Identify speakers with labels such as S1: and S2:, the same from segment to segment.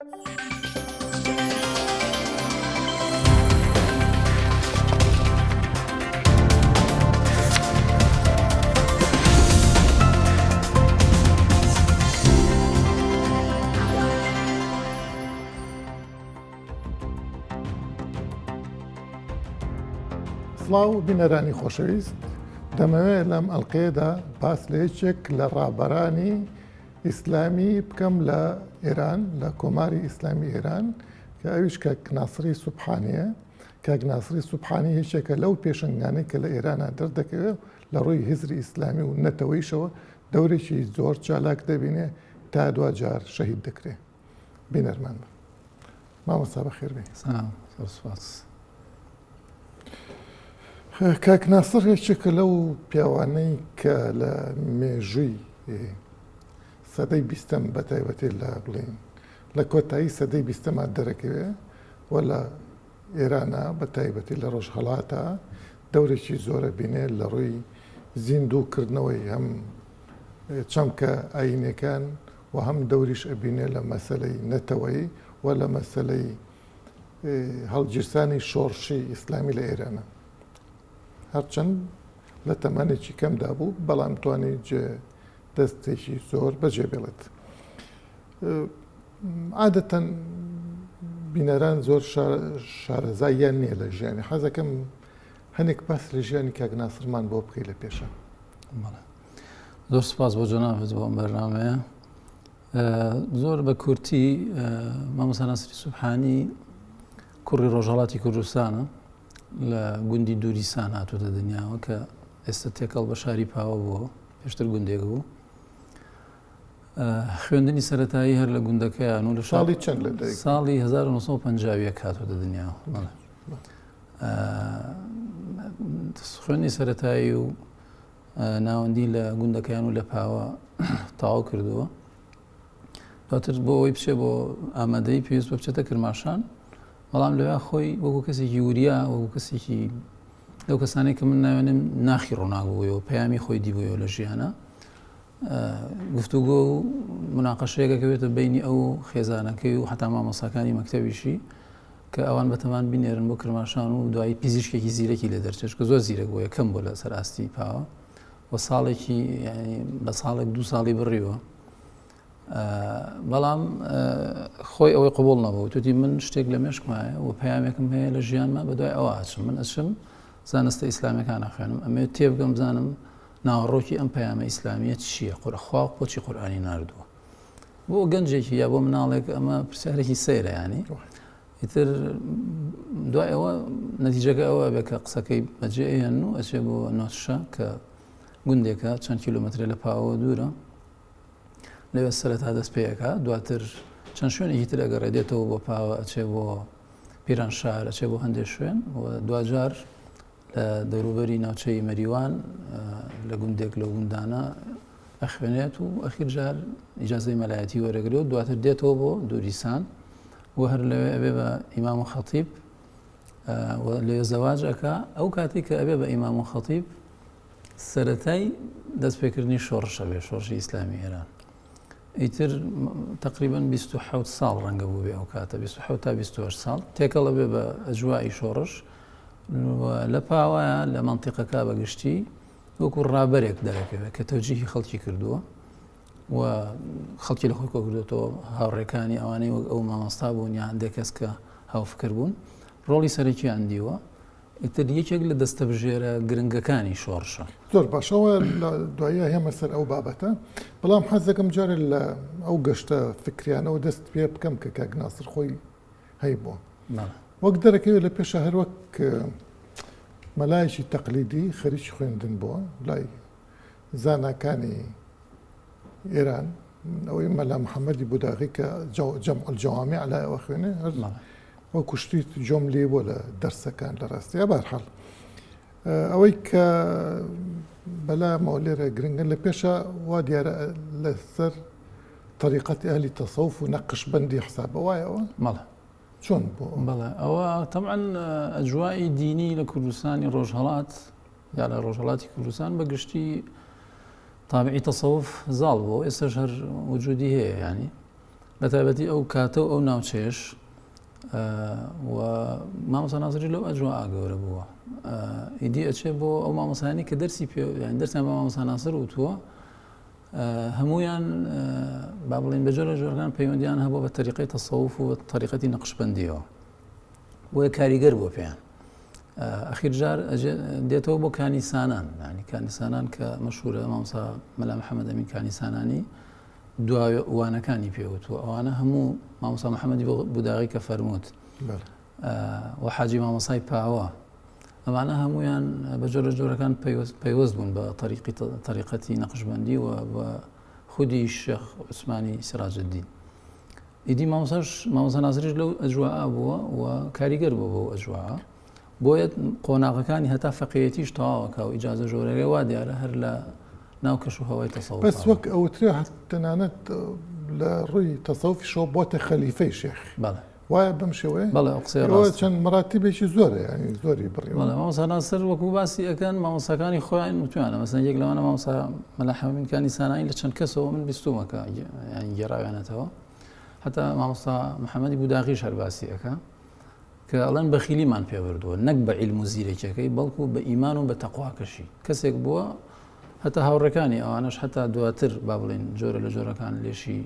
S1: سڵاو بینەرانی خۆشەویست، دەمەوێت لەم ئەڵقەیەدا باس لە یەکێک لە ڕابەرانی ئیسلامی بکەم لە ئێران، لە کۆماری ئیسلامی ئێران کە ئەویش کاک ناسری سوبحانیە. کاک ناسری سوبحانی هیچێکە لەو پێشنگانەی کە لە ئێرانە دەردەکەوێت لە ڕووی هیزری ئیسلامی و نەتەوەیشەوە دەورێکی زۆر چالاک دەبینێ تا دوجار شەهید دەکرێت. بینەرمان بە مامۆستا بەخێر بێ.
S2: سپاس.
S1: کاک ناسر هیچێکە لەو پیاوانەی کە لە مێژووی سەدەی بیستەم بەتایبەتی لە بڵین لە کۆتایی سەدەی بیستەما دەرەکەوێ و لە ئێرانە بەتایبەتی لە ڕۆژهەڵاتە دەورێکی زۆرە بینێ لە ڕووی زیندووکردنەوەی هەم چەمکە ئاینەکان و هەم دەوریش ئەبینێ لە مەسەلەی نەتەوەی و لە مەسەلەی هەڵگیرسانی شۆڕشی ئیسلامی لە ئێرانە. هەرچەند لە تەمانێکی کەمدا بوو بەڵام توانی دەستێکی زۆر بەجێ بێڵێت. عادەتەن بینەران زۆر شارەزاییان نییە لە ژیانی. حەزەکەم هەنێک باس لە ژیانی کاک ناسرمان بۆ بکەی لە پێشە.
S2: زۆر سپاس بۆ جۆنابێت بۆ ئەم بەرنامەیە. زۆر بە کورتی مامۆستا ناسری سوبحانی کوڕی ڕۆژهەڵاتی کوردستانە لە گوندی دووریسان هاتووەتە دنیاوە کە ئێستا تێکەڵ بە شاری پاوە بووە، پێشتر گوندێک بوو. خوێندنی سەرەتایی هەر لە گوندەکەیان و لە
S1: ساڵی چەند لە
S2: ساڵی 1950 هاتووەتە دنیاوە. خوێندنی سەرەتایی و ناوەندی لە گوندەکەیان و لە پاوە تەواو کردووە. دواتر بۆ ئەوەی بچێ بۆ ئامادەی پێویست بە بچێتە کرماشان، بەڵام لەوێ خۆی وەکو کەسێکی وریا، وەکو کەسێکی لەو کەسانەی کە من ناوێنم ناخی ڕۆناک بوویەوە، پەیامی خۆی دیبوویەوە لە ژیانە. گفتوگۆ و مناقەشەیەکەکەوێتە بینی ئەو خێزانەکەی و حتا مامۆستاکانی مەکتەبیشی کە ئەوان بەتەمان بینێرن بۆ کرماشان و دوایی پیزیشکێکی زیرەکی لێ دەرچێت کە زۆر زیرەک بووە، یەکەم بۆ لە سەر ئاستی پاوە و ساڵێکی بە ساڵێک 2 ساڵی بڕیوە. بەڵام خۆی ئەوەی قبول نەبوو، توتی من شتێک لە مێشکمایە و پەیامێکم هەیە لە ژیانمە بەدوای ئەوە ئاچم، من ئەچم زانستە ئیسلامیەکان خوێنم، ئەمێ تێبگەم بزانم ناوەڕۆکی ئەم پەیامە ئیسلامیە چییە، خوا بۆچی قورئانی ناردووە. بۆ گەنجێکی یا بۆ مناڵێک ئەمە پرسیارێکی سەیرە، ینی ئیتر دوای ئەوە نەتیجەکە ئەوە بێ کە قسەکەی بەجێهێن و ئەچێ بۆ نۆتشە کە گوندێکە چەند کیلۆمەترە لە پاوە دوورە، لەوێ سەرەتا دەست پێیەکە، دواتر چەند شوێنێکی تر ئەگەڕێدێتەوە بۆ پاوە، ئەچێ بۆ پیرانشار، ئەچێ بۆ هەندێک شوێن و دوجار لە دەوروبەری ناوچەی مەریوان لە گوندێک لە گوندانە ئەخوێنێت و ئەخیر جار ئیجازەی مەلایەتی وەرەگرێت و دواتر دێتەوە بۆ دووریسان و هەر لەوێ ئەبێ بە ئیمام و خەتیب لەوێ زەواج ئەکا. ئەو کاتی کە ئەبێ بە ئیمام و خەتیب سەرەتای دەستپێکردنی شۆڕشە بێ، شۆڕشی ئیسلامی ئێران. ئیتر تقریباً 27 ساڵ ڕەنگە بوو بێ ئەو کاتە، 27 تا 28 ساڵ تێکەڵە بێ بە ئەجوایی شۆڕش لە پاوایە لە مەنتیقەکە بەگشتی وەکو ڕابەرێک دەرەکەوێت کە تەوجیهی خەڵکی کردووە و خەڵکی لە خۆی کۆ کردوێتەوە، هاوڕێکانی ئەوانەی وەک ئەو مامۆستا بوون یا هەندێک کەس کە هاوفکر بوون، ڕۆڵی سەرەکییان دیوە. ئیتر یەکێک لە دەستەبژێرە گرنگەکانی شۆڕشە.
S1: زۆر باشەوە لە دوایە هێمە سەر ئەو بابەتە، بەڵام حەزەکەم جارێ لە ئەو گەشتە فکریانەوە دەست پێ بکەم کە کاک ناسر خۆی هەی بووە. وەک دەرەکەوێت لە پێشە هەر وەک مەلایەکی تەقلیدی خەریکی خوێندن بووە لای زاناکانی ئێران، ئەوەی مەلا محەممەدی بوداغی کە جەمع الجەوامع لای ئەوە خوێنێ وە کوشتی جۆم لێ بۆ لە دەرسەکان لە ڕاستیە. بەرحاڵ ئەوەی کە بەلامەوە لێرە گرنگن لە پێشە وا دیارە لەسەر طریقەتی ئەهلی تەسەوف و نەقشبەندی حسابە وایەوە
S2: مەڵە
S1: چۆن بۆ
S2: بەڵێ ئەوە طبعاً ئەجوای دینی لە کوردستانی ڕۆژهەڵات یا لە ڕۆژهەڵاتی کوردستان بەگشتی تابعی تەسەوف زاڵ بوو، ئێستاش هەر وجودی هەیە، ینی بەتایبەتی ئەو کاتە و ئەو ناوچێش و مامۆستا نازری لەو ئەجواء گەورە بووە ئیدی ئەچێ بۆ ئەو مامۆسایانی کە دەرسی پێ یان دەرسیان بە مامۆستا ناسر وتووە هەمویان با بڵێن بە جۆرە جۆرەکان پەیوەندیان هەبوو بە تەریقەی تەسەووف و تەریقەتی نەقشبەندیەوە بۆیە کاریگەر بووە پێیان ئەخیر جار دێتەوە بۆ کانیسانان ینی کانیسانان کە مەشهورە مامۆستا مەلا محەممەد ئەمین کانیسانانی دوای وانەکانی پێوتوە ئەوانە هەموو مامۆستا محەممەدی بوداغی کە فەرمووت و حاجی مامۆسای پاوە ئەمانە هەمویان بە جۆرە جۆرەکان پەیوەست بوون بە تەریقەتی نەقشبەندی و بە خودی شێخ عوسمانی سیراجەدین ئیدی مامۆستا نازریش لەو ئەجواء بووە و کاریگەر بووە بۆ ئەجواء بۆیە قۆناغەکانی هەتا فەقیهەتیش تەواوەکە و ئیجازە ژۆرەیە وا دیارە هەر لە ناو کەش و هەوای تەسەووف
S1: بەس وەک ئەوترێ تەنانەت لە ڕووی تەسەووفیشەوە بۆتە خەلیفەی شێخ وایە بەم شێوەیە
S2: بەڵێ قسەی ڕاستە
S1: چەند مەراتیبێکی زۆرە ینی زۆری بڕی
S2: بەڵێ مامۆستا ناسر وەکو باسی ئەکەن مامۆستاکانی خۆیان وتوانە مەسەن یەک لەوانە مامۆستا مەلا حەمەد کانیسانانی لە چەند کەسەوە من بیستومەکە ینی گێڕاویانەتەوە هەتا مامۆستا محەممەدی بوداغیش هەر باسی ئەکە کە ئەڵەن بەخیلیمان پێبردووە نەک بە عیلم و زیرێکەکەی بەڵکو بە ئیمان و بە تەقواکەشی کەسێک بووە هەتا هاوڕەکانی ئەوانش هەتا دواتر با بڵێن جۆرە لە جۆرەکان لێشی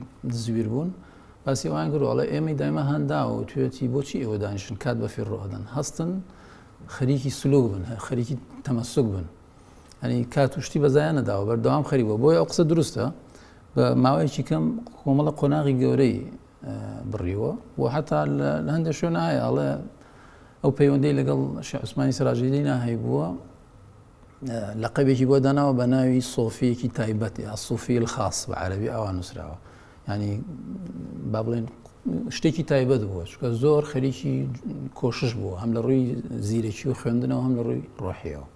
S2: زویر بوون باسی ئەوان کردو ئەڵێ ئێمەی دایما هەنداوە و توێتی بۆچی ئێوە دانیشن کات بە فێر ڕۆدەن هەستن خەریکی سلوک بن خەریکی تەمەسوک بن ینی کات و شتی بەزایان نەداوە بەردەوام خەریبووە بۆیە ئەو قسە دروستە بە ماوەیەکی کەم کۆمەڵە قۆناغی گەورەی بڕیوە و هەتا لە هەندێک شوێن ئایا ئەڵێ ئەو پەیوەندەی لەگەڵ شێخ عوسمانی سیراجەدین هەیبووە لەقەبێکی بۆ داناوە بە ناوی سۆفیەکی تایبەتی ئەسوفی الخاص بە عەرەبی ئەوان نووسراوە ینی با بڵێن شتێکی تایبەت بووە چونکە زۆر خەریکی کۆشش بووە هەم لە ڕووی زیرەکی و خوێندنەوە هەم لە ڕووی ڕۆحیەوە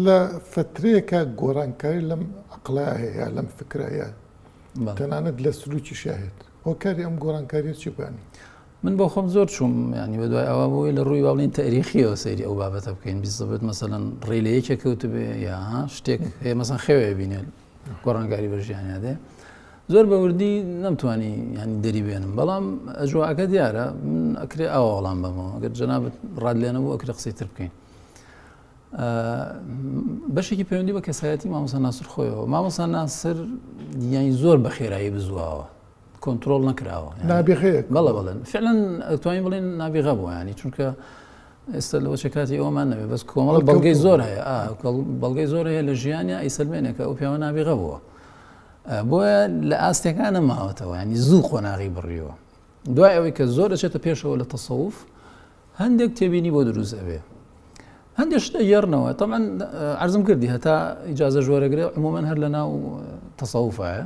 S1: لە فترەیەکە گۆڕانکاری لەم عەقڵە هەیە لەم فکرەیە تەنانەت لە سلوکی شاهێت هۆکاری ئەم گۆڕانکاریە چی بانی
S2: من بۆ خۆم زۆر چووم ینی بە دوای ئەوە بووی لە ڕووی باڵین تاریخیەوە سەیری ئەو بابەتە بکەین بیستبێت مەسەلەن ڕێ لە یەکێک کەوت بێ یا شتێک هەیە مەسەن خێوێ بینێت گۆڕانکاری بە ژیانیا دێ زۆر بە وردی نەمتوانی ینی دەری بێنم بەڵام ئەجواکە دیارە من ئەکرێ ئەوە وەڵام بەمەوە ئەگەر جەنابەت ڕادلێنە بوو ئەکرێ قسەی تر بکەین بەشێکی پەیوەندی بە کەسایەتی مامۆستا ناسر خۆیەوە مامۆستا ناسر یانی زۆر بە خێرایی بزووەوە کۆنتترۆل نەکراوە
S1: نابیغەیەک
S2: بەڵێ بڵێن فعلەن ئەتوانین بڵێن نابیغە بووە ینی چونکە ئێستا لەوە چه کاتی ئەومان نەبێت بەس کۆمەڵە بەڵگەی زۆر هەیە بەڵگەی زۆر هەیە لە ژیانیا ئەیسەلمێنێکە ئەو پیاوە نابیغە بووە بۆیە لە ئاستەکان نەماوەتەوە ینی زوو قۆناغی بڕیوە دوای ئەوەی کە زۆر دەچێتە پێشەوە لە تەسەووف هەندێک تێبینی بۆ دروست ئەبێ هەندێک شتە گێڕنەوە طبعا عەرزم کردی هەتا ئیجازە ژۆرەگرێ عمومەن هەر لە ناو تەسەووفایە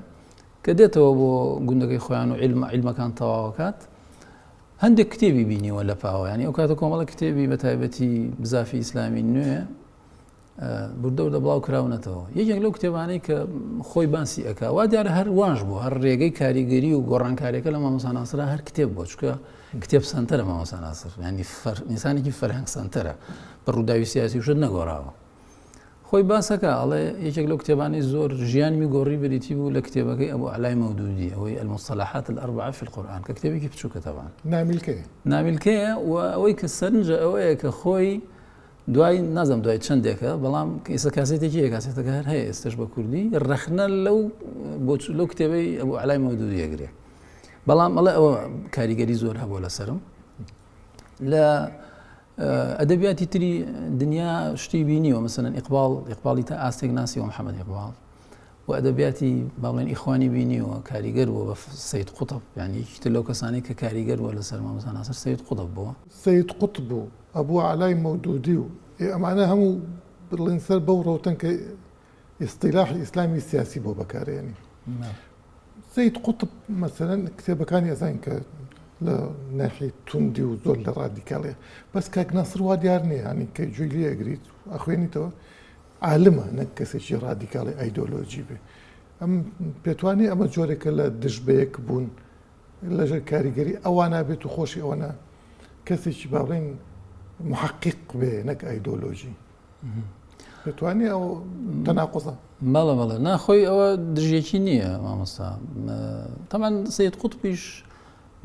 S2: کە دێتەوە بۆ گوندەکەی خۆیان و عیلمەکان تەواوەکات هەندێک کتێبی بینیوە لە پاوە ینی ئەو کاتە کۆمەڵە کتێبی بە تایبەتی بزافی ئیسلامی نوێ بردەوردە بڵاو کراونەتەوە یەکێک لەو کتێبانەی کە خۆی باسی ئەکا وا دیارە هەر وانش بوو هەر ڕێگەی کاریگەری و گۆڕانکاریەکە لە مامۆستا ناسرا هەر کتێب بووە چونکە کتێب سەنتەرە مامۆستا ناسر ینی ئینسانێکی فەرهەنگ سەنتەرە بە ڕووداوی سیاسی وشت نەگۆڕاوە خۆی باسەکە ئەڵێ یەکێک لەو کتێبانی زۆر ژیانمی گۆڕی بریتی بوو لە کتێبەکەی ئەبوو عەلای مەودودی ئەوەی المصطلحات الأربعة في القرآن کە کتێبێکی بچووکە تەوان نامیلکەیە و ئەوەی کە سەرنجە ئەوەیە کە خۆی دوای نازم دوای چەندێکە بەڵام ئێستا کاسێتێکی کاسێتەکە هەر هەیە ئێستش بە کوردی ڕەخنە لەو کتێبەی ئەبوو عەلای مەودودی ئەگرێ بەڵام ئەڵێ ئەوە کاریگەری زۆر هەبووە لەسەرم لە ئەدەبیاتی تری دنیا شتی بینیوە مەسەلەن ئیقباڵی تا ئاستێک ناسیوە محەممەد ئیقباڵ و ئەدەبیاتی با بڵێن ئیخوانی بینیوە کاریگەر بووە بە سەید قوتب یعنی یەکێتر لەو کەسانەی کە کاریگەر بووە لەسەر مامۆستا ناسر سەید قوتب بووە
S1: سەید قوتب و ئەبوو عەلای مەودودی و ئەمانە هەموو بڵێن سەر بەو ڕۆتن کە ئیستیلاحی ئیسلامی سیاسی بۆ بەکارێنی سەید قوتب مەسەلەن کتێبەکانی ئەزانین کە لە ناحی توندی و زۆر لە ڕادیکاڵێ بەس کاک ناسر وا دیار نییە ینی کە جوێی لێ ئەگریت ئەخوێنیتەوە عالمە نەک کەسێکی ڕادیکاڵی ئایدۆلۆجی بێ ئەم پێتوانی ئەمە جۆرێکە لە دژبەیەک بوون لەژێر کاریگەری ئەوانە بێت و خۆشی ئەوەنە کەسێکی باڵێن محقق بێ نەک ئایدۆلۆژی پێتوانی ئەو تەناقوزە
S2: بەڵە ناخۆی ئەوە دژێکی نییە مامۆستا تەمان سید قوتبیش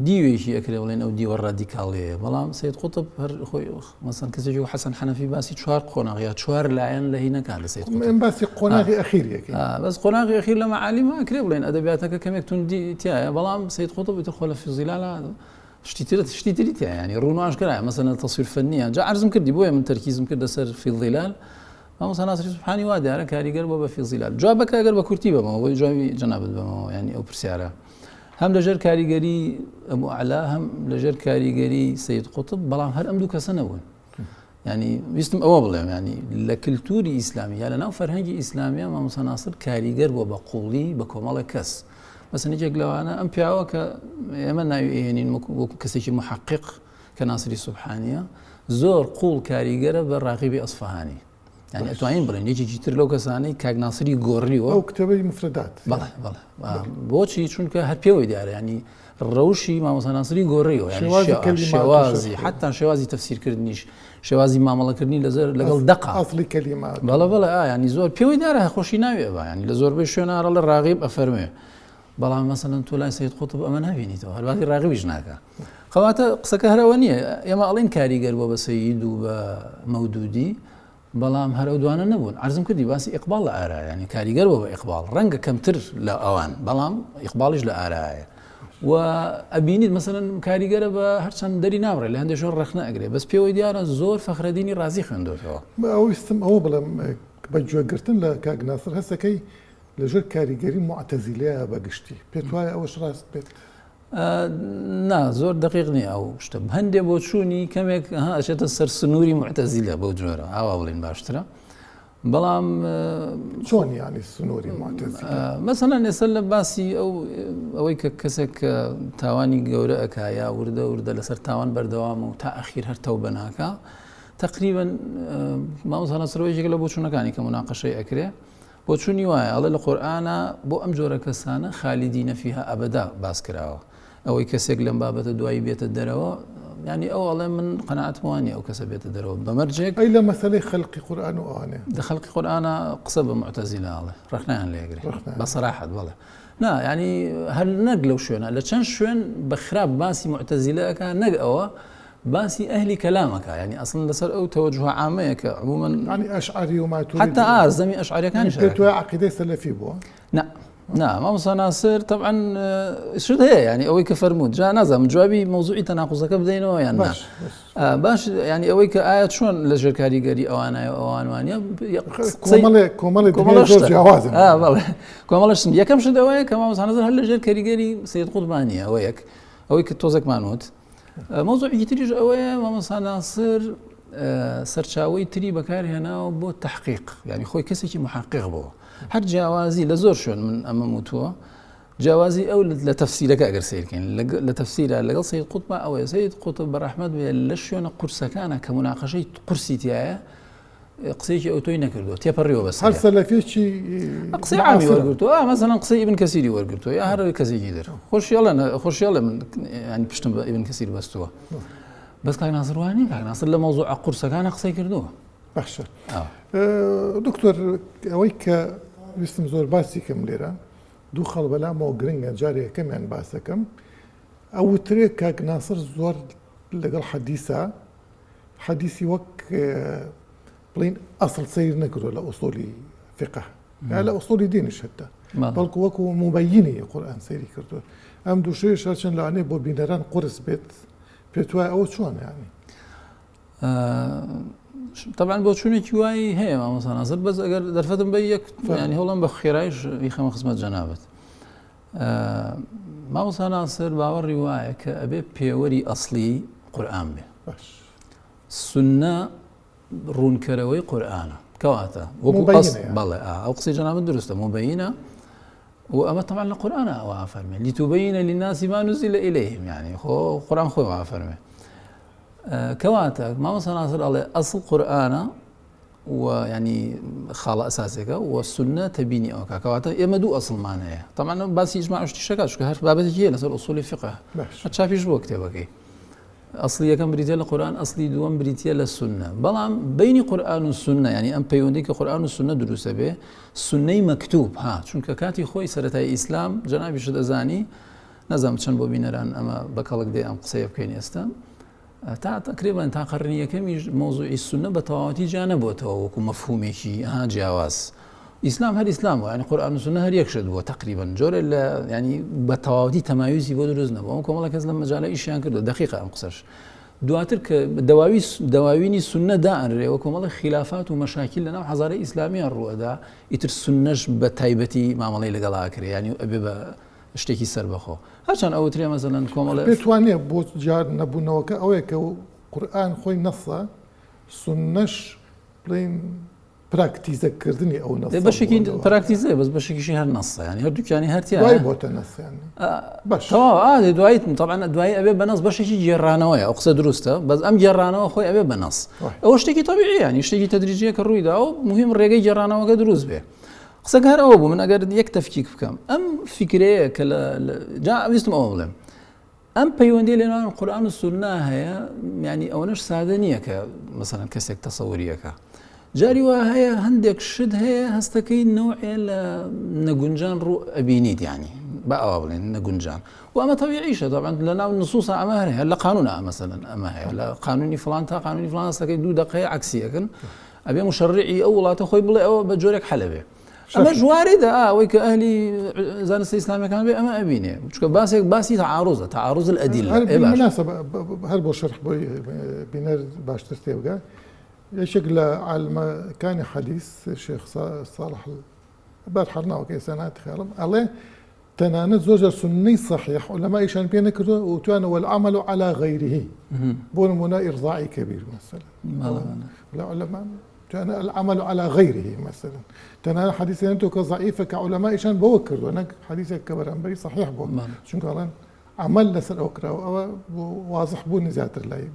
S2: دیوێکی ئەکرێ بڵێن ئەو دیوە ڕادیکاڵەیە بەڵام سید قوتب هەر خۆی مەسەن کەسێکی و حەسەن حەنەفی باسی 4 قۆناغ یا 4 لایەن لە هینەکان لە سید قوتب
S1: من باسی قۆناغی ئەخیریەکەی
S2: بەس قۆناغی ئەخیر لە مەعالیمە ئەکرێ بڵێن ئەدەبیاتەکە کەمێک توندی تایە بەڵام سید قوتب ئیتر خۆ لە فیزیلالە شتی تری تایە ینی ڕوون و ئاشکرایە مەسەلەن تەسویر فەنیە جا عەرزم کردی بۆیە من تەرکیزم کردە سەر فیڵظیلال مامۆستا ناسری سوبحانی وا دیارە کاریگەر بۆ بە فیڵظیلال جواب بکە ئەگەر بە کورتی بەمەوە بۆی جوابی جەنابەت بەمەوە ینی ئەو پرسیارە هەم لەژێر کاریگەری ئەبوو عەلا هەم لەژێر کاریگەری سید قوتب بەڵام هەر ئەم دوو کەسە نەبوون ینی ویستم ئەوە بڵێم ینی لە کلتوری ئیسلامی یا لەناو فەرهەنگی ئیسلامیە مامۆستا ناسر کاریگەر بۆ بە قوڵی بە کۆمەڵێک کەس مەسەن یەکێک لەوانە ئەم پیاوە کە ئێمە ناوی ئێنین وەکو کەسێکی محقق کە ناسری سوبحانیە زۆر قوڵ کاریگەرە بە ڕاغیبی ئەسفەهانی يعني ئەتوانین بڵێن یەکێکی تر لەو کەسانەی کاک ناسری گۆڕیوە
S1: ئەو کتێبەی مفردات
S2: بەڵێ بۆچی چونکە هەر پێوەی دیارە ینی ڕەوشی مامۆستا ناسری گۆڕیوە شێوازی حتا شێوازی تەفسیرکردنیش شێوازی مامەڵەکردنی لەگەڵ دەقا
S1: ئەسڵی کەلیمات
S2: بەڵێ ینی زۆر پێوەی دیارە خۆشی ناوێ بە ینی لە زۆربەی شوێنە لە ڕاغیب ئەفەرمێ بەڵام مەسەلەن تۆ لای سید قوتب ئەمە نابینیتەوە هەرباتی ڕاغیبیش ناکە خەواتە قسەکە هەرەوە نییە ئێمە ئەڵێن کاریگەر بۆ بە سەید و بە مەودودی بەڵام هەر ئەو دوانە نەبوون عەرزم کردی باسی ئیقباڵ لە ئارایە ینی کاریگەر بۆ بە ئیقباڵ ڕەنگە کەمتر لە ئەوان بەڵام ئیقباڵیش لە ئارایە و ئەبینیت مەسەلەن کاریگەرە بە هەرچەند دەری ناوڕێ لە هەندێک شۆڕ ڕەخنە ئەگرێ بەس پێوەی دیارە زۆر فەخرەدینی رازی خوێندوتەوە
S1: ئەویستم ئەوە بڵێم بە گوێگرتن لە کاک ناسر هەستەکەی لەژێر کاریگەری معتەزیلەیە بەگشتی پێت وایە ئەوەش ڕاست بێت
S2: نا زۆر دقیق نییە ئەو شتە هەندێ بۆ چوونی کەمێک ئەچێتە سەر سنووری معتەزیلە بەو جۆرە ئاوا بڵێن باشترە بەڵام
S1: چۆن ینی سنووری معتەزیلە
S2: مەسەلەن ئێستا لە باسی ئەوەی کە کەسێک تاوانی گەورە ئەکا یا وردە لەسەر تاوان بەردەوام و تا ئەخیر هەر تەوبە ناکا تقریبا مامۆستا ناسرەوەیەکێک لە بۆچوونەکانی کە مناقەشەی ئەکرێ بۆچوونی وایە ئەڵێ لە قورئانە بۆ ئەم جۆرە کەسانە خالیدینە فیها ئەبەدا باس کراوە ئەوەی کەسێک لەم بابەتە دوایی بێتە دەرەوە ینی ئەو ئەڵێ من قەناعەتم وانە ئەو کەسە بێتە دەرەوە بەمەرجێک
S1: ئەی لە مەسەلەی خەڵقی قورئان و ئەوانێ
S2: لە خەڵقی قورئانە قسە بە معتەزیلە ئەڵێ ڕەخنەیان لێگرێ بەسەراحەت بەڵێ نا ینی هەر نەک لەو شوێنە لە چەند شوێن بە خراپ باسی معتەزیلە ئەکا نەک ئەوە باسی ئەهلی کەلامەکە ینی ئەسڵن لەسەر ئەو تەوەجوه عامەیە کە عموماً
S1: ینی ئەشعەری و ماتوریدی
S2: حتا زەمی ئەشعەریەکانیش
S1: پێت وایە عەقیدەی سەلەفی بووە
S2: نا مامۆستا ناسر طبعا شت هەیە ینی ئەوەی کە فەرمووت جا نازانم جوابی مەوزوعی تەناقوزەکە بدەینەوە یان نا باش ینی ئەوەی کە ئایا چۆن لەژێر کاریگەری ئەوانایە ئەوانوانە
S1: کۆمەڵێک زۆر جیاوازن
S2: بەڵێ کۆمەڵەشتن یەکەم شت ئەوەیە کە مامۆستا ناسر هەر لەژێر کاریگەری سید قوتبانیە ئەوە یەک ئەوەی کە تۆزێکمان وت مەوزوعی تریش ئەوەیە مامۆستا ناسر سەرچاوەی تری بەکارهێناوە بۆ تەحقیق ینی خۆی کەسێکی محقق بووە هەر جیاوازی لە زۆر شوێن من ئەمە وتووە جیاوازی ئەو لە تەفسیرەکە ئەگەر سیرکەین لە تەفسیرە لەگەڵ سید قوتب ئەوەیە سید قوتب بەڕەحمەت بێ لە شوێنە قورسەکانە کە مناقەشەی قورسی تایە قسەیەکی ئەو تۆی نەکردووە تێپەڕیەوە بەس
S1: هەر سەلەفیێکی
S2: قسەی عامی وەرگرتووە مەسەلەن قسەی ئیبن کەسیری وەرگرتووە یا هەر کەسێکی در خۆشیاڵە من ینی پشتم بە ئیبن کەسیر بەستووە بەس کاک ناسر وانە کاک ناسر لە مەوزوعە قورسەکانە قسەی کردووە
S1: باشە دکتۆر ئەوەی کە ویستم زۆر باسی کەم لێرە دوو خەڵ بەلامەوە گرنگە جارێ یەکەمیان باسەکەم ئەو وترێ کاک ناسر زۆر لەگەڵ حەدیسی وەک بڵین ئەسڵ سیر نەکردووە لە ئوسولی فقه یا لە ئوسولی دینیش هەتا بەڵکو وەکو مبەینی قورئان سەیری کردووە ئەم دوو شەیەش هەرچەند لەوانەیە بۆ بینەران قورس بێت پێت وایە ئەوە چۆن ینی
S2: طبعا بۆ چوونێکی وای هەیە مامۆستا ناسر بەس ئەگەر دەرفەتم بە یەک ینی هەوڵم بە خێرایش یخەمە خزمەت جەنابەت مامۆستا ناسر باوەڕی وایە کە ئەبێ پێوەری ئەسڵی قورئان بێ سونە ڕوونکەرەوەی قورئانە کەواتە وەکو ئەسڵ بەڵێ ئەو قسەی جەنابەت دروستە مبەینە و ئەمە طبعا لە قورئانە ئەوە فەرمێ لتبەینە للناس ما نزل إليهم يعني قورئان خۆی وا فەرمێ کەواتە مامۆستا ناسر ئەڵێ ئەسڵ قورئانە و ینی خاڵە ئەساسێکە و سونە تەبینی ئەوەکە کەواتە ئێمە دوو ئەسڵمان هەیە طبعا باسی ئیجماع و شتیشەکە چونکە هەر بابەتێکی هەیە لەسەر ئوسولی فقه چاپیش بۆ کتێبەکەی أصلي كم بريتيا القرآن أصلي دوام بريتيا للسنة بلام بين قرآن والسنة يعني أم بيونديك قرآن والسنة دروس به السنة مكتوب ها شون كاتي خوي سرتاي إسلام جنابي شد أزاني نظام شن بوبينران أما بكالك دي أم قصيب كيني استم تقريبا قرنية كم موضوع السنة بتواتي جانبوته ومفهومي شيء ها جواز إسلام هذا إسلام يعني قرآن والسنة هذا يكشد هو تقريبا جور يعني بتواتي تمايزي بدرزنا وممكن والله كذا لما جاء إيش يعني كده دقيقة أم قصش دواتر دواويني السنة دائر وكم الله خلافات ومشاكل لنا وحضارة إسلامية الرؤى يتر السنة بتايبتي ما مالي لقلا أكري يعني أبي اشتكي سر بخو عشان أو تري مثلا كم الله
S1: بتواني بوت جار نبونا وكا أو قرآن خوي نصا سنش بلين براكتيزة كردني أو نص
S2: بشكل براكتيزة بس بشكل شيء هالنص يعني هردوك يعني هرتيا
S1: دواي بوت نص يعني
S2: باش تمام دواي طبعا دواي أبي بنص بشكل جرانا ويا أقصد دروسته بس أم جرانا وأخوي أبي بنص أو اشتكي طبيعي يعني اشتكي تدريجية كالروي ده أو مهم الرجاي جرانا وقدروس به قصدك هر أبو من أجر يكتفيك بكم أم فكرة كلا جاء بيستم أولم أم بيوندي لنا القرآن والسنة هي يعني أونش سعدنية مثلا كسك تصورية جاري وهي هندك شد هي هستكي نوع نجنجان رو أبينيد يعني بقى أولين نجنجان وأما طبيعي شيء طبعا لنا النصوص أمهرها هلا قانونها مثلا أمهرها هلا قانوني فلان تا قانوني فلان هستكي دو دقيقة عكسية كن أبي مشرعي أو لا تخوي بلا أو بجورك حلبة أما جواردة ويك أهلي زانست الإسلامية كان بي أما أبيني شو باسي تعارض الأدلة
S1: بالمناسبة هربو شرح بينر باش ترتيبها شكل على كان حديث الشيخ صالح بارحرنا وكي سنوات خيرم الله تنانت زوجة سني صحيح علماء يشان بينك وتوانا والعمل على غيره بون منا إرضاعي كبير مثلا لا علماء كان العمل على غيره مثلا تنا حديث أنتو كضعيفة كعلماء يشان بوكر ونك حديثك كبرانبري صحيح بو شو قالن عمل لسر أكره أو واضح بو نزات الله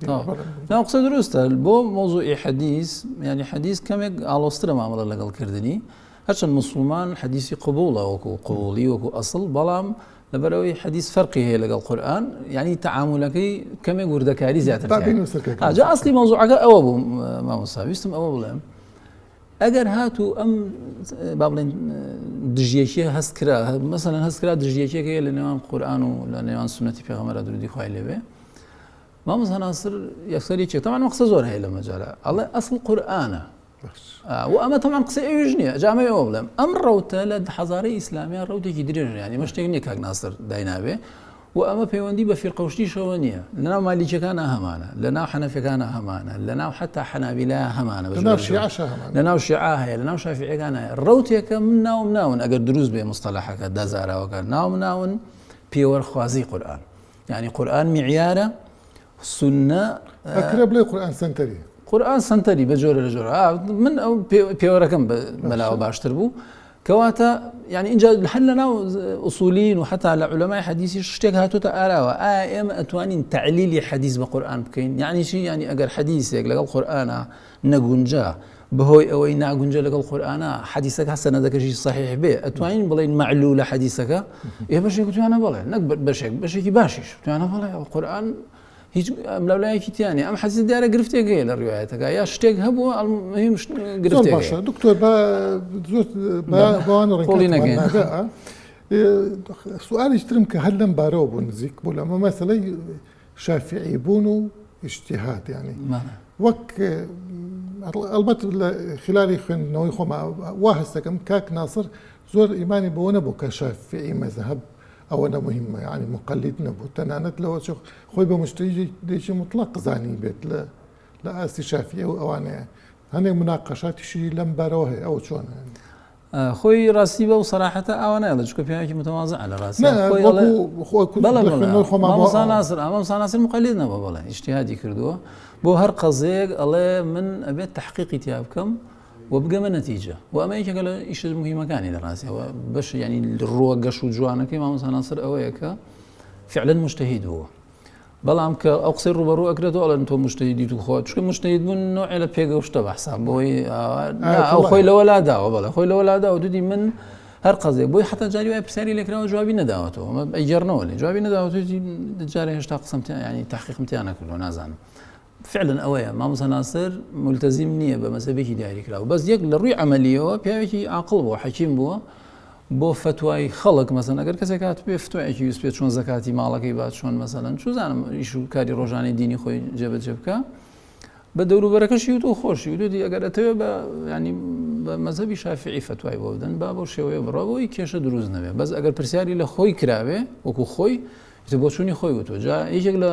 S2: لا أقصد رسته بو موضوع حديث يعني حديث كم على أسطر ما عمل الله الكردني هرشان مسلمان حديثي قبوله وكو قبولي وكو أصل بلام لبروي حديث فرقي هي لقى القرآن يعني تعاملك كم يقول ذكاري زيادة جاء أصلي موضوعك أو أبو ما مصاب يستم أبو بلام أجر هاتو أم بابلين دجيشة هسكرا مثلا هسكرا دجيشة كي لنوان القرآن ولنوان سنة في غمرة درودي خايلة به ما مثلا ناصر يكسر يشيء طبعا مقصد زور هاي لما جاء الله أصل القرآن وأما طبعا قصي يجني جامع يوبلم أمر روته لد حضارة إسلامية روته كدير يعني مش تجني كاك ناصر داينابه وأما بيوندي بفرقة وشتي شوانية لنا مالكي كان همانة لنا حنفي كان همانة لنا حتى حنابلة همانة
S1: لنا الشيعة همانة
S2: لنا الشيعة لنا شافعي كان الروتي كمنا ومناون أقدر دروس بمصطلحك دازارا وكان ناون بيور خوازي قرآن يعني قرآن معيارة سنة
S1: أقرب لي قرآن سنتري
S2: قرآن سنتري بجورة لجورة من أو بيورا كم ملاو باشتربو كواتا يعني إن جاء لحلنا أصوليين وحتى على علماء حديثي اشتاق هاتو تآلا وآيام أتوانين تعليلي حديث بقرآن بكين يعني شيء يعني أجر حديث لقى القرآن نجنجا بهوي أو نجنجا لقى القرآن حديثك حسنا ذاك شيء صحيح به أتوانين بلين معلولة حديثك إيه بشيء كنت أنا بلا نقبل بشيء باشيش كنت أنا بلا القرآن هيج ملاولاي كتياني أم حديث دارة قرفتي جيل الرواياتك يا اشتاق هبو المهم قرفتي
S1: باشا دكتور با رنكت سؤال يشترمك هل مبارو بونزيك بولا ما مثلا شافعي بونو اجتهاد يعني وك البت خلالي خن نوي خما واهستكم كاك ناصر زور إيماني بونا بو كشافعي مذهب أو أنا مهمة يعني مقلدنا بوتنانت لو شو خوي بمشتري ديش مطلق زاني بيت لا أسي شافعي أو أنا هني مناقشات شيء لم بروه أو شون يعني
S2: خوي راسي وصراحة أو أنا لا شو كفاية متواضع على راسي
S1: لا خوي
S2: بلا ما مصاناصر مقلدنا بلا اجتهادي كردوه بو هر قضية الله من أبيت تحقيقي تيابكم وبقى من نتيجة وأمريكا قال إيش مهم كان لراسي هو باش يعني الروق قش وجوانا كما مثلا ناصر أويك فعلا مجتهد هو بلام كأقصر روبرو أكرده على أنتم مجتهدين تخوات شو مجتهد من نوع على بيجا وش تبع حساب بوي لا أو خوي لولا داو بلا خوي لولا داو تدي من هەر قەزێک بۆی حتا جاری وای پرسیاری لێکراوە جوابی نەداوەتەوە ئەیجێڕنەوە لێ جوابی نەداوەتەوە جارێ هێشتا قسەم ینی تحقیقم نەکردەوە نازانم فعلا ئەوەیە مامۆستا ناسر ملتەزیم نییە بە مەسەبێکی دیاری کراوە بەس یەک لە ڕووی عەمەلیەوە پیاوێکی عاقڵ بووە حەکیم بووە بۆ فتوای خەڵک مەسەن ئەگەر کەسێک هات پێ فتوایەکی ویست پێ چۆن زەکاتی ماڵەکەی با چۆن مەسەلەن چوزانم ئیش و کاری ڕۆژانەی دینی خۆی جێبەجێ بکە بە دەوروبەرەکەشی وت و خۆشی وتی ئەگەر ئەتەوێ بە ینی بە مەذهبی شافعی فتوای بۆ بدەن با بۆ شێوەیە بڕەوەی کێشە دروست نەبێ بەس ئەگەر پرسیاری لە خۆی کراوێ وەکو خۆی بۆ چوونی خۆی وتۆ جا یەکێک لە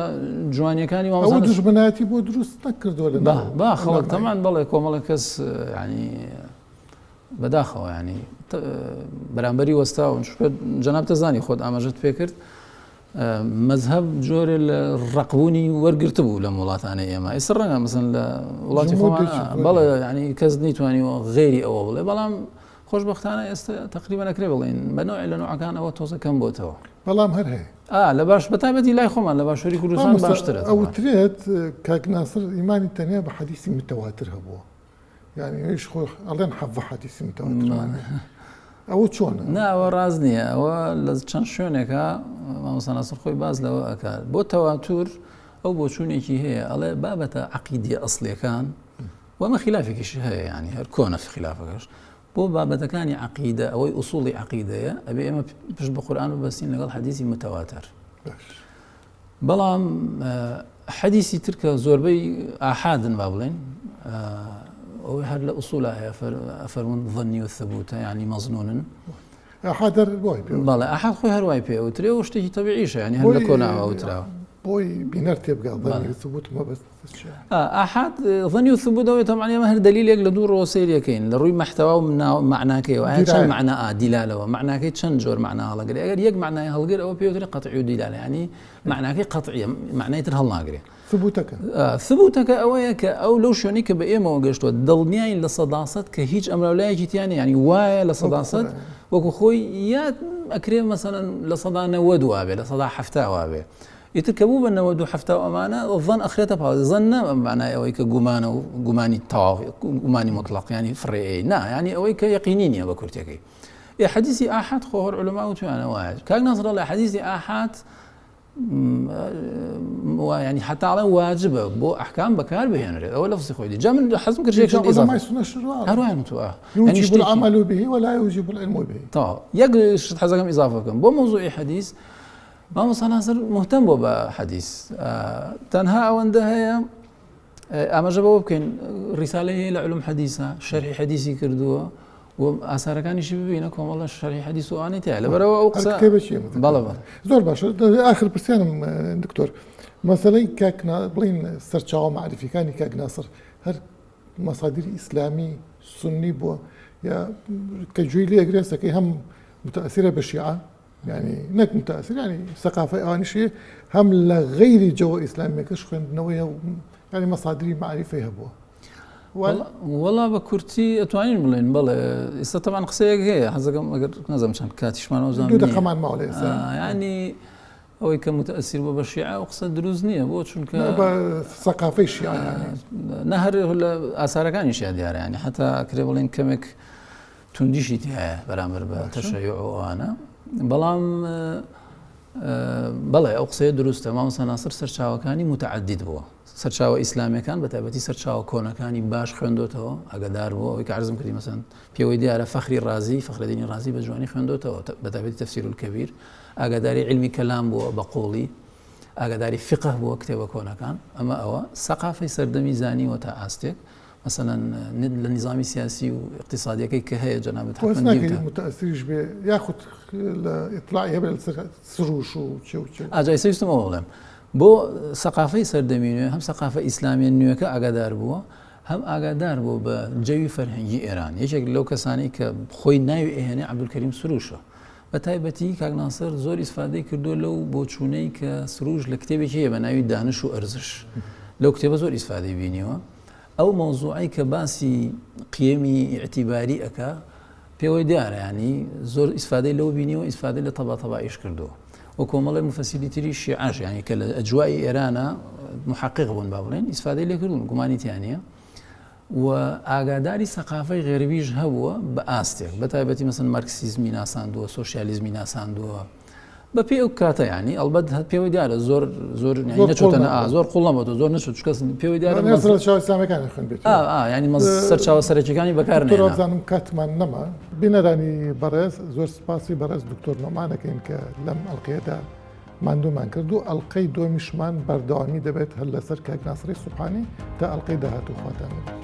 S2: جوانیەکانی
S1: ئەو دوژمنایەتی بۆ دروست نەکردووە لە
S2: با خەڵک تەمان بەڵێ کۆمەڵە کەس ینی بەداخەوە ینی بەرامبەری وەستاون جەناب تەزانی خۆت ئاماژەت پێ کرد مەذهب جۆرە لە ڕقبوونی وەرگرتە بوو لە وڵاتانەی ئێمە ئێستا ڕەنگە مەسەن لە وڵاتی خۆمان بەڵێ ینی کەس نەیتوانیوە غێری ئەوە بڵێ بەڵام خۆشبەختانە ئێستا تەقریبا نەکرێ بڵێن بە نوعی لە نوعەکانەوە تۆزە کەم بۆتەوە
S1: بەڵام هەر هەیە
S2: لە باش بەتابەتی لای خۆمان لە باشووری کوردستان باشترە
S1: ئەوترێت کاک ناسر ئیمانی تەنیا بە حەدیسی متەواتر هەبووە یعنی هیچ خۆی ئەڵێن حەڤە حەدیسی متەواتر ئەوە چۆنە؟
S2: ناوە ڕاز نییە ئەوە لە چەند شوێنێکە مامۆستا ناسر خۆی باز لەوە ئەکات بۆ تەواتور ئەو بۆچوونێکی هەیە ئەڵێ بابەتە عەقیدی ئەسڵیەکان وەمە خلافێکیشی هەیە ینی هەر کۆنە خلافەکەش بۆ بابەتەکانی عەقیدە ئەوەی ئوسوڵی عەقیدەیە ئەبێ ئێمە پشت بە قورئان ببەستین لەگەڵ حەدیسی متەواتر بەڵام حەدیسی تر کە زۆربەی ئاحادن با بڵێن ئەوەی هەر لە ئوسوڵە هەیە ئەفەرمون ظەنی و ثەبوتە ینی مەزنونن
S1: ئاحاد وای پێ
S2: بەڵێ ئاحاد خۆی هەروای پێ وترێ و شتێکی تەبیعیشە ینی هەر لە کۆناوە وتراوە
S1: بۆی بینەر تێبگا ظەنی و ثەبوت مەبەست
S2: ئاحاد ظەنی و ثەبوتەوەی تەمەن ئێمە هەر دەلیلێک لە دوو ڕۆ سەیرەکەین لە ڕووی مەحتەوا و معناکەیەوە ئایا چەند معنا دیلالەوە معناکەی چەند جۆر معنا هەڵەگرێ ئەگەر یەک معنای هەڵگر ئەوە پێوترێ قەطعی و دیلالە ینی معناکەی قەطعیە معنای تر هەڵناگرێ ثبوتەکە ئەوەیە کە ئەو لەو شوێنی کە بە ئێمەوە گەشتووە دڵنیاین لە سەداسەد کە هیچ ئەمرەولایەکی تیانە ینی وایە لە سەداسەد وەکو خۆی یا ئەکرێ مەسەلەن لە سەدا 90 وابێ لە سەدا 70 وابێ ئیتر کە بوو بە 90 و 70 ئەمانە ظەن ئەخرێتە پاڵ ظەن نە معنای ئەوەی کە گومانە و گومانی تەواو گومانی مطلق ینی فڕێ نا ینی ئەوەی کە یەقینی نییە بە کورتەکەی حەدیسی ئاحاد خۆ هەر عولەما وتوانە وایە کاک ناسر لە حەدیسی ئاحاد ینی حتاڵە واجبە بۆ ئەحکام بەکار بهێنرێت ئەوە لەفزی خۆی جا من حەزم کرد هەروایان تو
S1: يوجب العمل به ولا يوجب العلم به
S2: یەک شت حەزەکەم ئیزافە بکەم بۆ مەوزوعی حەدیث مامۆستا ناسر مهتەم بۆ بە حەدیث تەنها ئەوەندە هەیە ئاماژە بەوە بکەین ڕیسالەی هەیە لە علوم حەدیثە شەرحی حەدیثی کردووە و ئاسارەکانیشی ببینە کۆمەڵە شەرحی حەدیث و ئەوانەی تایە لەبەرەوە ئەو قسە بەڵێ
S1: زۆر باشە ئاخر پرسیارم دکتۆر مەسەلەی کاک بڵین سەرچاوە معرفیەکانی کاک ناسر هەر مەسادیری ئیسلامی سنی بووە یا کە گوێی لێ ئەگرێسەکەی هەم متأثرە بە شیعە يعني نەک متأثر يعني ثقافة ئەوانیشیە هەم لە غەیری جەوە ئیسلامیەکەش خوێندنەوەیە يعني مەسادیری معرفەی هەبووە
S2: وەڵا بە کورتی ئەتوانین بڵێن بەڵێ ئێستا تەمان قسەیەک هەیە حەزەکەم ئەگەر نەزانم چەند کاتیشمانەوە زانم
S1: دوو دەقەمان ماوە لە ئێستا
S2: ینی ئەوەی کە متأثر بووە بە شیعە و قسە دروست نییە بۆ چونکە
S1: بە ثقافەی شیعە
S2: نە هەر لە ئاسارەکانیشیان دیارە ینی حتا کرێ بڵێن کەمێک توندیشی هەیە بەرامبەر بە تەشەیع ئەوانە بەڵام بەڵێ ئەو قسەیە دروستە مامۆستا ناسر سەرچاوەکانی متعدد بووە سەرچاوە ئیسلامیەکان بە تایبەتی سەرچاوە کۆنەکانی باش خوێندۆتەوە ئەگەدار بووە ئەوەی کە عەرزم کردی مەسەن پێوەی دیارە فەخری ڕازی فەخرەدینی ڕازی بە جوانی خوێندۆتەوە بە تایبەتی تەفسیر الکەبیر ئاگاداری علمی کەلام بووە بە قوڵی ئاگاداری فقه بووە کتێبە کۆنەکان ئەمە ئەوە سەقافەی سەردەمی زانیوە تا ئاستێک مثلا لە نظامی سیاسی و اقتصادیەکەی کە هەیە جەنابەت
S1: حەمەندی متأثریش بێ یاخود لە ئیطلاعی هەبێت لەسەر سروش و چێ
S2: ئاجای سەویستم ئەوە بڵێم بۆ سەقافەی سەردەمی نوێ هەم سەقافە ئیسلامی نوێەکە ئاگادار بووە هەم ئاگادار بوو بە جەوی فەرهەنگی ئێران یەکێک لەو کەسانی کە خۆی ناوی ئێهێنێ عەبدولکەریم سروشە بە تایبەتی کاک ناسر زۆر ئیسفادەی کردووە لەو بۆچوونەی کە سروش لە کتێبێکی هەیە بە ناوی دانش و ئەرزش لەو کتێبە زۆر ئیسفادەی بینیوە ئەو مەوزوعی کە باسی قیەمی ئیعتیباری ئەکا پێوەی دیارە ینی زۆر ئیسفادەی لەو بینیوە ئیسفادەی لە تەباتەبائیش کردووە و کۆمەڵی مفەسیری تری شیعەش ینی کە لە ئەجوای ئێرانە محقق بوون با بڵێن ئیسفادەی لێ کردوون گومانی تیانە و ئاگاداری سەقافەی غێریبیش هەبووە بە ئاستێک بە تایبەتی مەسن مارکسیزمی ناساندووە سۆشیالیزمی ناساندووە بە پێ ئەو کاتە ینی ئەلبەت پێوەی دیارە زۆر نەچۆتەنە زۆر قوڵەمەوە زۆر نەچوت کەس پێوەی دیارە
S1: ئسلامەکانی خوێن بێت
S2: ینی سەر چاوە سەرەکیەکانی
S1: بەکارزانم کاتمان نەما بینەرانی بەڕێز زۆر سپاسی بەڕێز دکتۆر نۆمانەکەین کە لەم ئەڵقەیەدا ماندوومان کرد و ئەڵلقەی دۆمیشمان بەردەوامی دەبێت هەر لەسەر کاک ناسری سوبحانی تا ئەڵلقەی داهاتوو خواتان.